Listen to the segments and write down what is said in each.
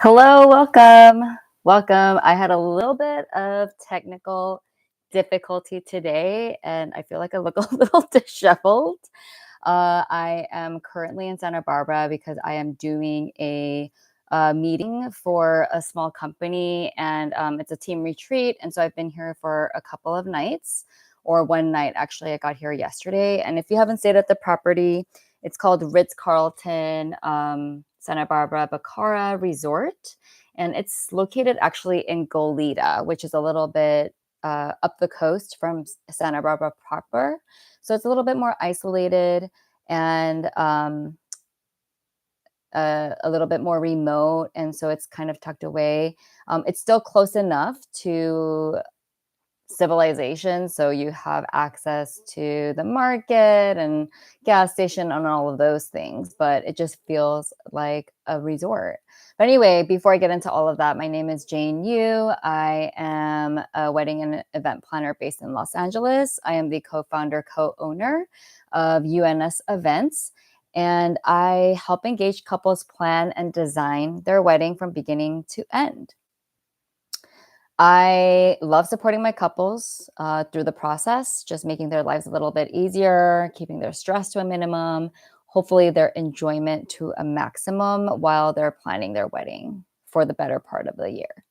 Hello, welcome. Welcome. I had a little bit of technical difficulty today, and I feel like I look a little disheveled. I am currently in Santa Barbara because I am doing a meeting for a small company, and it's a team retreat. And so I've been here for a couple of nights, or one night actually. I got here yesterday. And if you haven't stayed at the property, it's called Ritz Carlton Santa Barbara Bacara Resort. And it's located actually in Goleta, which is a little bit up the coast from Santa Barbara proper. So it's a little bit more isolated and a little bit more remote. And so it's kind of tucked away. It's still close enough to civilization. So you have access to the market and gas station and all of those things, but it just feels like a resort. But anyway, before I get into all of that, my name is Jane Yu. I am a wedding and event planner based in Los Angeles. I am the co-founder, co-owner of UNS Events. And I help engaged couples plan and design their wedding from beginning to end. I love supporting my couples through the process, just making their lives a little bit easier, keeping their stress to a minimum, hopefully their enjoyment to a maximum while they're planning their wedding for the better part of the year.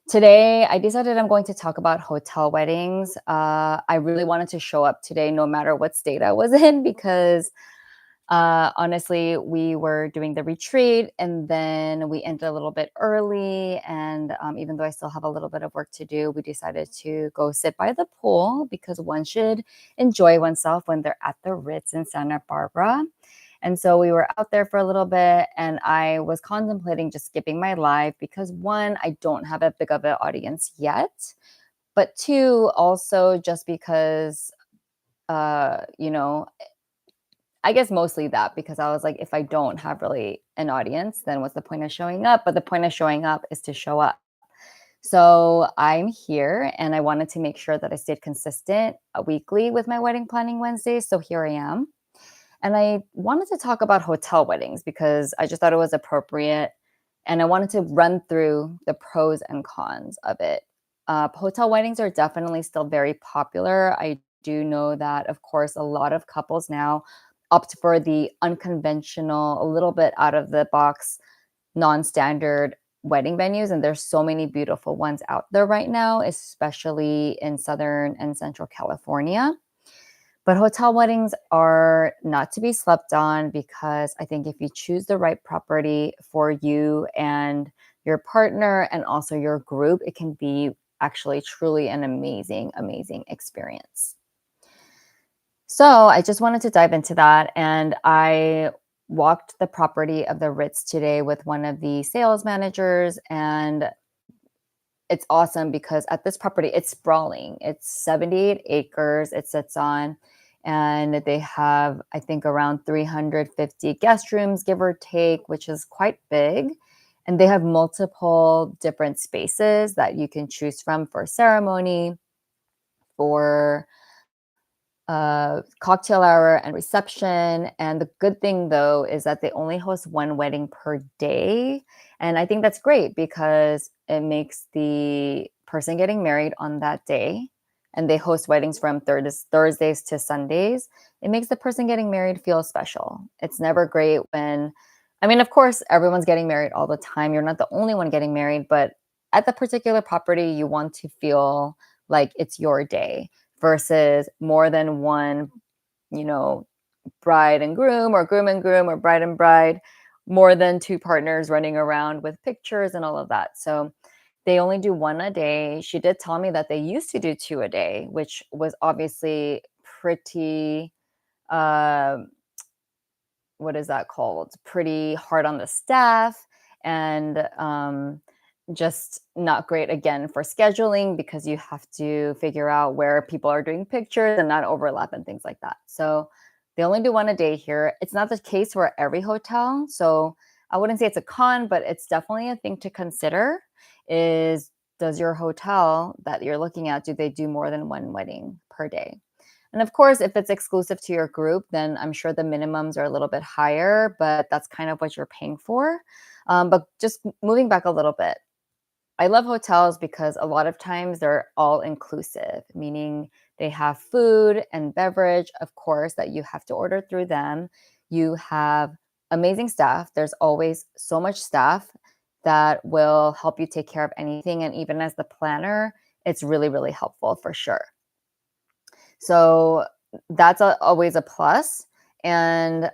Today, I decided I'm going to talk about hotel weddings. I really wanted to show up today no matter what state I was in because honestly, we were doing the retreat and then we ended a little bit early. And even though I still have a little bit of work to do, we decided to go sit by the pool because one should enjoy oneself when they're at the Ritz in Santa Barbara. And so we were out there for a little bit and I was contemplating just skipping my live because one, I don't have a big of an audience yet. But two, also just because, you know, I guess mostly that because I was like, if I don't have really an audience, then what's the point of showing up? But the point of showing up is to show up. So I'm here and I wanted to make sure that I stayed consistent weekly with my wedding planning Wednesdays. So here I am. And I wanted to talk about hotel weddings because I just thought it was appropriate. And I wanted to run through the pros and cons of it. Hotel weddings are definitely still very popular. I do know that, of course, a lot of couples now opt for the unconventional, a little bit out of the box, non-standard wedding venues. And there's so many beautiful ones out there right now, especially in Southern and Central California. But hotel weddings are not to be slept on because I think if you choose the right property for you and your partner and also your group, it can be actually truly an amazing, amazing experience. So I just wanted to dive into that. And I walked the property of the Ritz today with one of the sales managers. And it's awesome because at this property, it's sprawling. It's 78 acres it sits on. And they have, I think, around 350 guest rooms, give or take, which is quite big. And they have multiple different spaces that you can choose from for ceremony, for cocktail hour and reception. And the good thing, though, is that they only host one wedding per day. And I think that's great because it makes the person getting married on that day, and they host weddings from Thursdays to Sundays. It makes the person getting married feel special. It's never great when, I mean, of course, everyone's getting married all the time. You're not the only one getting married, but at the particular property, you want to feel like it's your day versus more than one, you know, bride and groom or bride and bride, more than two partners running around with pictures and all of that. So they only do one a day. She did tell me that they used to do two a day, which was obviously pretty, uh, what is that called? Pretty hard on the staff and just not great again for scheduling because you have to figure out where people are doing pictures and not overlap and things like that. So they only do one a day here. It's not the case for every hotel. So I wouldn't say it's a con, but it's definitely a thing to consider is does your hotel that you're looking at, do they do more than one wedding per day? And of course, if it's exclusive to your group, then I'm sure the minimums are a little bit higher, but that's kind of what you're paying for. But just moving back a little bit, I love hotels because a lot of times they're all inclusive, meaning they have food and beverage, of course, that you have to order through them. You have amazing staff. There's always so much staff that will help you take care of anything. And even as the planner, it's really, really helpful for sure. So that's always a plus. And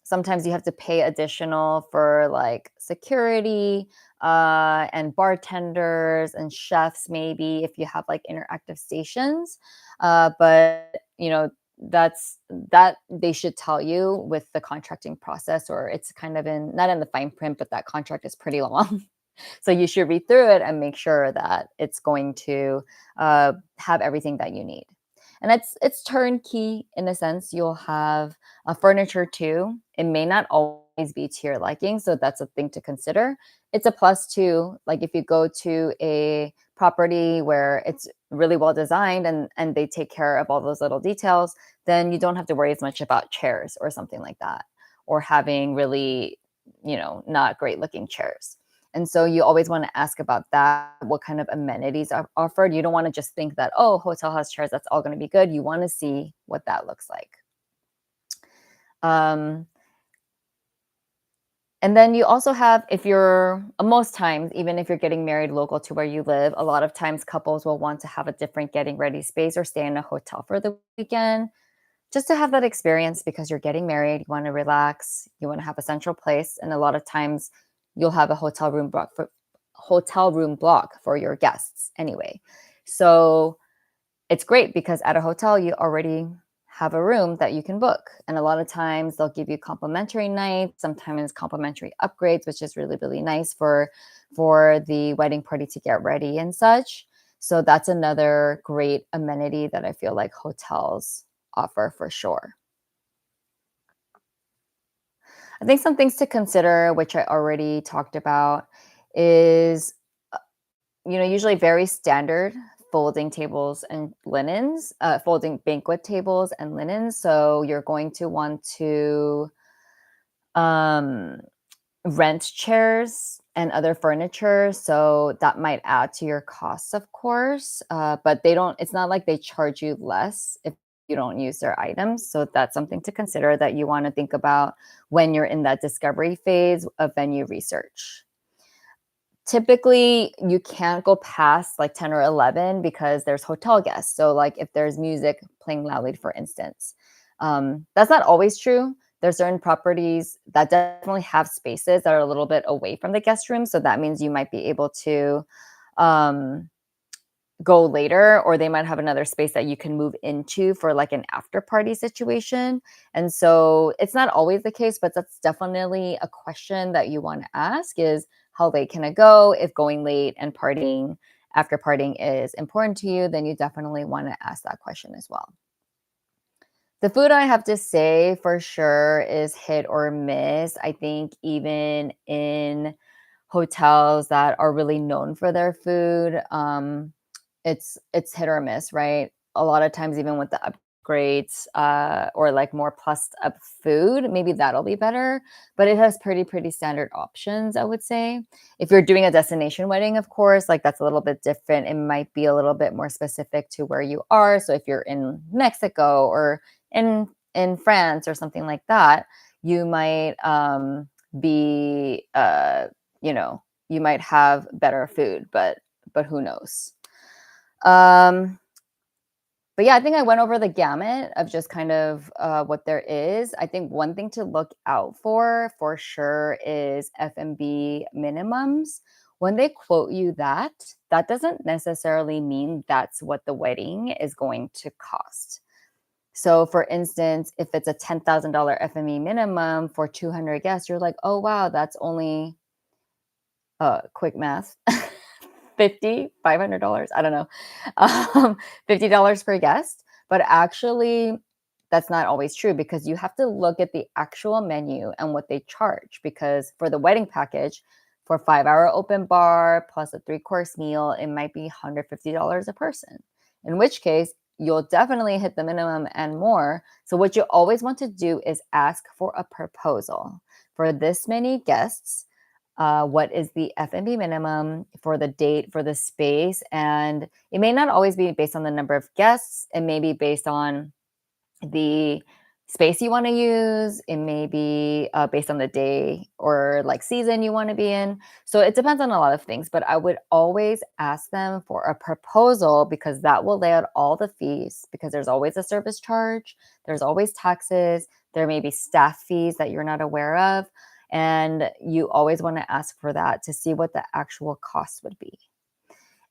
sometimes you have to pay additional for like security and bartenders and chefs, maybe if you have like interactive stations. But that they should tell you with the contracting process, or it's kind of in not in the fine print, but that contract is pretty long. So you should read through it and make sure that it's going to have everything that you need. And it's turnkey in a sense. You'll have furniture too. It may not always be to your liking, so that's a thing to consider. It's a plus too. Like if you go to a property where it's really well designed and they take care of all those little details, then you don't have to worry as much about chairs or something like that, or having really, not great looking chairs. And so you always want to ask about that. What kind of amenities are offered? You don't want to just think that, oh, hotel has chairs, that's all going to be good. You want to see what that looks like. Um, and then you also have, if you're, most times, even if you're getting married local to where you live, a lot of times couples will want to have a different getting ready space or stay in a hotel for the weekend just to have that experience because you're getting married, you want to relax, you want to have a central place, and a lot of times you'll have a hotel room block for your guests anyway. So it's great because at a hotel you already have a room that you can book, and a lot of times they'll give you complimentary nights, sometimes complimentary upgrades, which is really really nice for the wedding party to get ready and such. So that's another great amenity that I feel like hotels offer for sure. I think some things to consider, which I already talked about, is usually very standard folding tables and linens, folding banquet tables and linens. So you're going to want to um, rent chairs and other furniture. So that might add to your costs, of course. But it's not like they charge you less if you don't use their items. So that's something to consider that you want to think about when you're in that discovery phase of venue research. Typically, you can't go past like 10 or 11 because there's hotel guests. So, like if there's music playing loudly, for instance, that's not always true. There's certain properties that definitely have spaces that are a little bit away from the guest room. So that means you might be able to um, go later, or they might have another space that you can move into for like an after party situation. And so it's not always the case, but that's definitely a question that you want to ask is how late can I go? If going late and partying after partying is important to you, then you definitely want to ask that question as well. The food, I have to say for sure is hit or miss. I think even in hotels that are really known for their food, it's hit or miss, right? A lot of times, even with the upgrades or like more plus up food, maybe that'll be better. But it has pretty standard options, I would say. If you're doing a destination wedding, of course, like that's a little bit different. It might be a little bit more specific to where you are. So if you're in Mexico or in France or something like that, you might be you know you might have better food, but who knows. Um, but yeah, I think I went over the gamut of just kind of what there is. I think one thing to look out for sure is F&B minimums. When they quote you that, that doesn't necessarily mean that's what the wedding is going to cost. So, for instance, if it's a $10,000 F&B minimum for 200 guests, you're like, oh wow, that's only quick math. 50, $500, I don't know, $50 per guest. But actually, that's not always true because you have to look at the actual menu and what they charge. Because for the wedding package, for 5 hour open bar plus a 3 course meal, it might be $150 a person. In which case, you'll definitely hit the minimum and more. So what you always want to do is ask for a proposal. For this many guests, what is the F&B minimum for the date, for the space? And it may not always be based on the number of guests. It may be based on the space you want to use. It may be based on the day or like season you want to be in. So it depends on a lot of things, but I would always ask them for a proposal because that will lay out all the fees because there's always a service charge, there's always taxes, there may be staff fees that you're not aware of. And you always want to ask for that to see what the actual cost would be.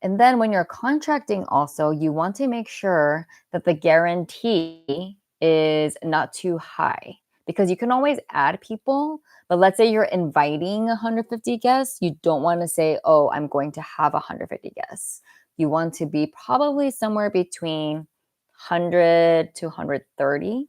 And then when you're contracting, also, you want to make sure that the guarantee is not too high because you can always add people. But let's say you're inviting 150 guests, you don't want to say, oh, I'm going to have 150 guests. You want to be probably somewhere between 100 to 130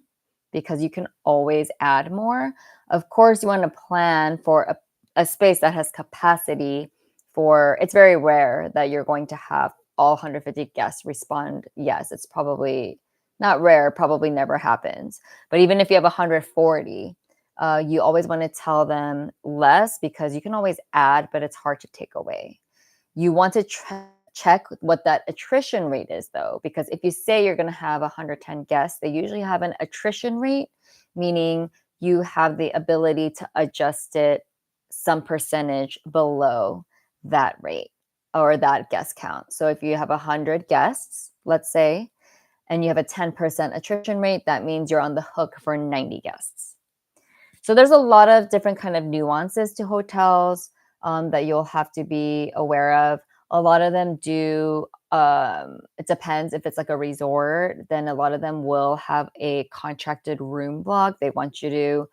because you can always add more. Of course, you want to plan for a space that has capacity for, it's very rare that you're going to have all 150 guests respond yes. It's probably not rare, probably never happens. But even if you have 140, you always want to tell them less because you can always add, but it's hard to take away. You want to check what that attrition rate is, though, because if you say you're going to have 110 guests, they usually have an attrition rate, meaning you have the ability to adjust it some percentage below that rate or that guest count. So if you have 100 guests, let's say, and you have a 10% attrition rate, that means you're on the hook for 90 guests. So there's a lot of different kind of nuances to hotels that you'll have to be aware of. A lot of them do, it depends if it's like a resort, then a lot of them will have a contracted room block. They want you to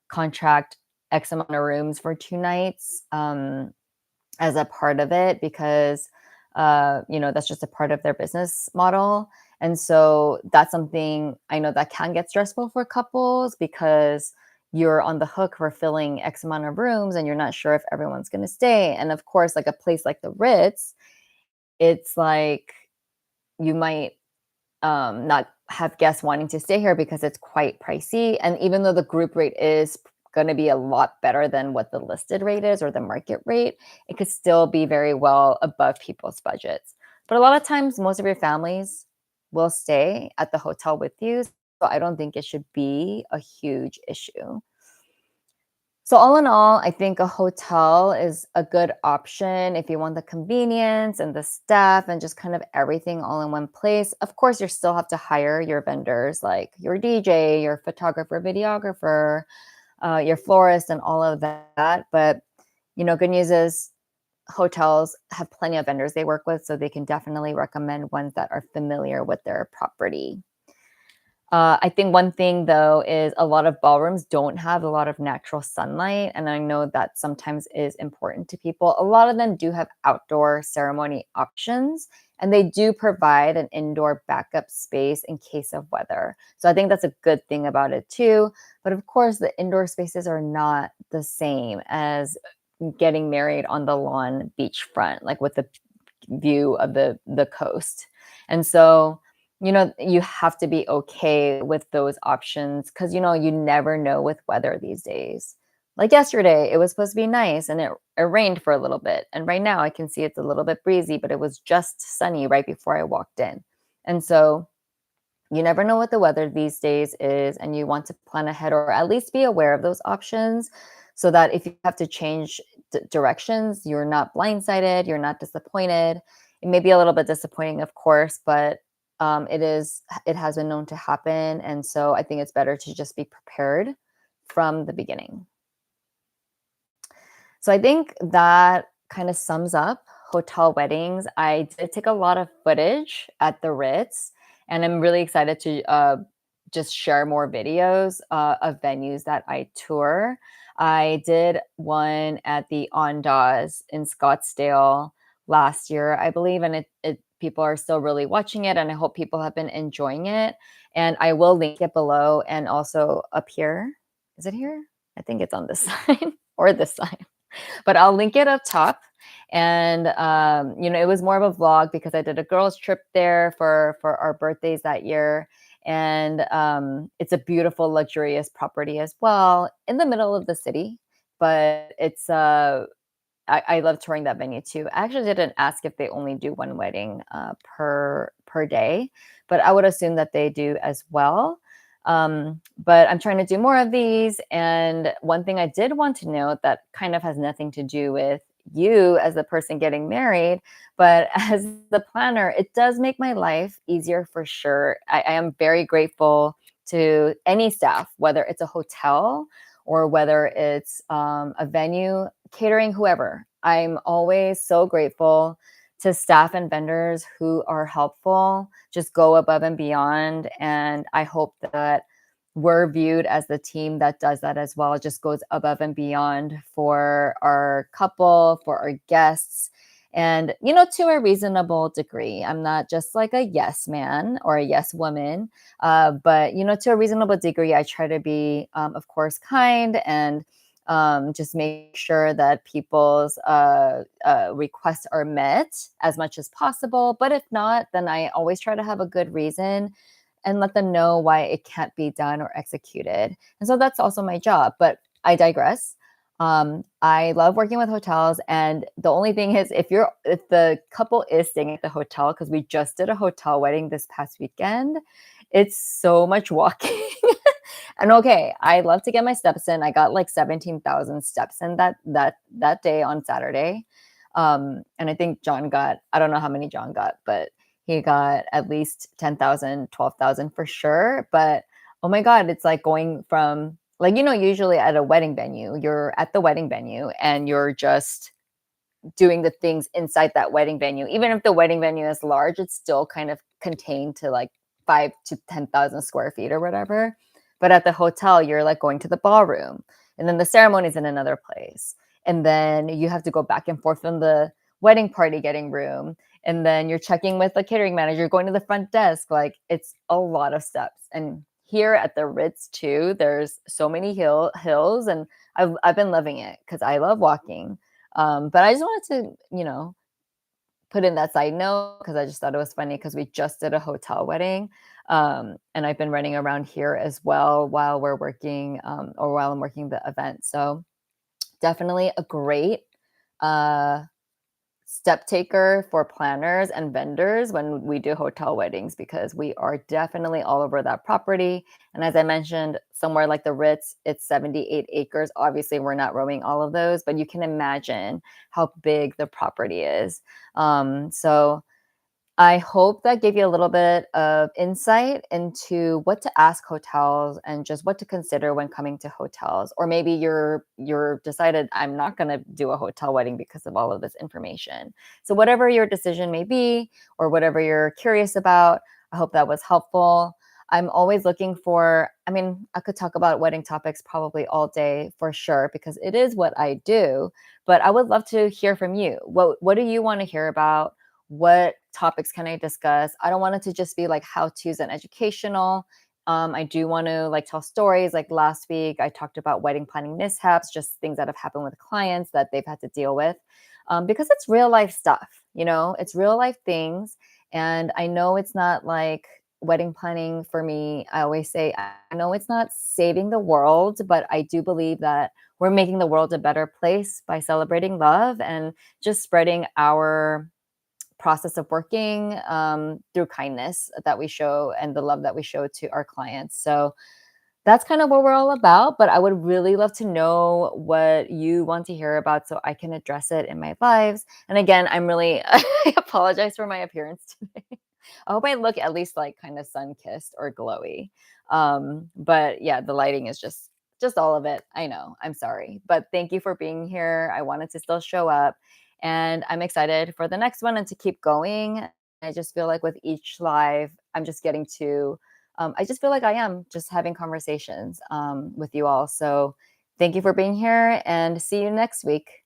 contract X amount of rooms for 2 nights as a part of it because, that's just a part of their business model. And so that's something I know that can get stressful for couples because you're on the hook for filling X amount of rooms and you're not sure if everyone's going to stay. And of course, like a place like the Ritz, it's like you might not have guests wanting to stay here because it's quite pricey. And even though the group rate is going to be a lot better than what the listed rate is or the market rate, it could still be very well above people's budgets. But a lot of times, most of your families will stay at the hotel with you. So I don't think it should be a huge issue. So all in all, I think a hotel is a good option if you want the convenience and the staff and just kind of everything all in one place. Of course, you still have to hire your vendors like your DJ, your photographer, videographer, your florist, and all of that. But good news is hotels have plenty of vendors they work with, so they can definitely recommend ones that are familiar with their property. I think one thing though is a lot of ballrooms don't have a lot of natural sunlight. And I know that sometimes is important to people. A lot of them do have outdoor ceremony options and they do provide an indoor backup space in case of weather. So I think that's a good thing about it too. But of course, the indoor spaces are not the same as getting married on the lawn beachfront, like with the view of the coast. And so you have to be okay with those options because, you never know with weather these days. Like yesterday, it was supposed to be nice and it rained for a little bit. And right now I can see it's a little bit breezy, but it was just sunny right before I walked in. And so you never know what the weather these days is, and you want to plan ahead or at least be aware of those options so that if you have to change directions, you're not blindsided, you're not disappointed. It may be a little bit disappointing, of course, but it has been known to happen. And so I think it's better to just be prepared from the beginning. So I think that kind of sums up hotel weddings. I did take a lot of footage at the Ritz, and I'm really excited to just share more videos of venues that I tour. I did one at the Ondas in Scottsdale last year, I believe, and it people are still really watching it, and I hope people have been enjoying it. And I will link it below and also up here. Is it here? I think it's on this side or this side, but I'll link it up top. And it was more of a vlog because I did a girls trip there for our birthdays that year. And it's a beautiful, luxurious property as well in the middle of the city. But I love touring that venue too. I actually didn't ask if they only do one wedding per day, but I would assume that they do as well. But I'm trying to do more of these. And one thing I did want to note that kind of has nothing to do with you as the person getting married, but as the planner, it does make my life easier for sure. I am very grateful to any staff, whether it's a hotel or whether it's a venue, catering, whoever. I'm always so grateful to staff and vendors who are helpful, just go above and beyond. And I hope that we're viewed as the team that does that as well. It just goes above and beyond for our couple, for our guests, and, to a reasonable degree. I'm not just like a yes man or a yes woman, but, to a reasonable degree, I try to be, of course, kind and just make sure that people's requests are met as much as possible. But if not, then I always try to have a good reason and let them know why it can't be done or executed. And so that's also my job. But I digress. I love working with hotels, and the only thing is, if the couple is staying at the hotel, because we just did a hotel wedding this past weekend, it's so much walking. And okay, I love to get my steps in. I got like 17,000 steps in that day on Saturday. And I think I don't know how many John got, but he got at least 10,000, 12,000 for sure. But oh my God, it's like going from, like, usually at a wedding venue, you're at the wedding venue and you're just doing the things inside that wedding venue. Even if the wedding venue is large, it's still kind of contained to like 5 to 10,000 square feet or whatever. But at the hotel, you're like going to the ballroom, and then the ceremony's in another place. And then you have to go back and forth from the wedding party getting room. And then you're checking with the catering manager, going to the front desk. Like, it's a lot of steps. And here at the Ritz too, there's so many hills, and I've been loving it because I love walking. But I just wanted to, put in that side note because I just thought it was funny because we just did a hotel wedding. And I've been running around here as well while we're working, or while I'm working the event. So definitely a great uh, step taker for planners and vendors when we do hotel weddings, because we are definitely all over that property. And as I mentioned, somewhere like the Ritz, it's 78 acres. Obviously, we're not roaming all of those, but you can imagine how big the property is. So I hope that gave you a little bit of insight into what to ask hotels and just what to consider when coming to hotels. Or maybe you're decided, I'm not going to do a hotel wedding because of all of this information. So whatever your decision may be, or whatever you're curious about, I hope that was helpful. I'm always looking for, I mean, I could talk about wedding topics probably all day for sure because it is what I do, but I would love to hear from you. What do you want to hear about? What topics can I discuss? I don't want it to just be like how to's and educational. I do want to like tell stories. Like last week, I talked about wedding planning mishaps, just things that have happened with clients that they've had to deal with, because it's real life stuff. It's real life things. And I know it's not like wedding planning for me. I always say, I know it's not saving the world, but I do believe that we're making the world a better place by celebrating love and just spreading our process of working through kindness that we show and the love that we show to our clients. So that's kind of what we're all about. But I would really love to know what you want to hear about so I can address it in my lives. And again, I apologize for my appearance today. I hope I look at least like kind of sun kissed or glowy. But yeah, the lighting is just all of it. I know. I'm sorry. But thank you for being here. I wanted to still show up, and I'm excited for the next one and to keep going. I just feel like with each live, I'm just getting to I just feel like I am just having conversations with you all. So thank you for being here, and see you next week.